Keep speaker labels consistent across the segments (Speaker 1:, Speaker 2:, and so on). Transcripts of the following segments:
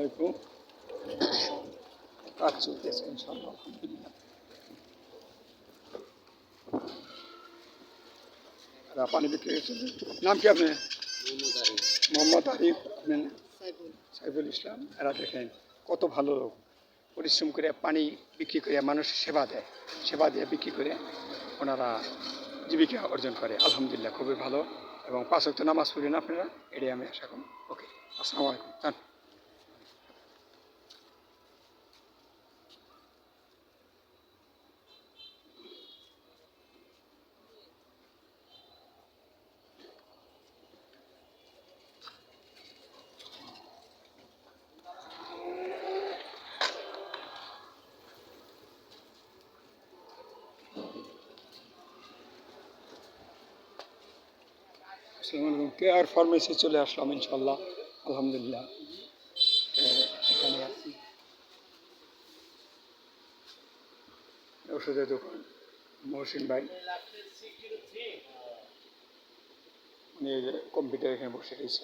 Speaker 1: আলাইকুম। কাজ চলতেছে ইনশাআল্লাহ, আলহামদুলিল্লাহ। পানি বিক্রি হয়েছে। নাম কি আপনি? মোহাম্মদ আরিফ। আপনি? সাইফুল ইসলাম। এরা দেখেন কত ভালো লোক, পরিশ্রম করে পানি বিক্রি করে মানুষের সেবা দেয়, সেবা দিয়ে বিক্রি করে ওনারা জীবিকা অর্জন করে। আলহামদুলিল্লাহ, খুবই ভালো। এবং 5 ওয়াক্ত নামাজ পড়েন আপনারা, এটাই আমি আশা করি। ওকে, আসসালামু আলাইকুম। যান। আসসালামু আলাইকুম। কেয়ার ফার্মেসি চলে আসলাম ইনশাল্লাহ, আলহামদুলিল্লাহ। এখানে আছি, ওষুধের দোকান। মহসিন ভাই উনি কম্পিউটার এখানে বসে রয়েছে,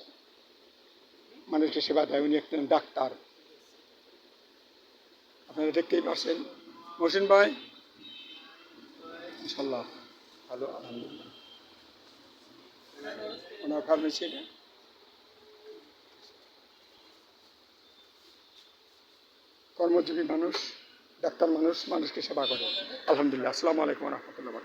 Speaker 1: মানুষকে সেবা দেয়। উনি একজন ডাক্তার, আপনারা দেখতেই পাচ্ছেন। মহসিন ভাই ইনশাল্লাহ ভালো, আলহামদুলিল্লাহ। ওনার ফার্মেসি এটা। কর্মজীবী মানুষ, ডাক্তার মানুষ, মানুষকে সেবা করে। আলহামদুলিল্লাহ। আসসালামু আলাইকুম রহমতুল্লাহ।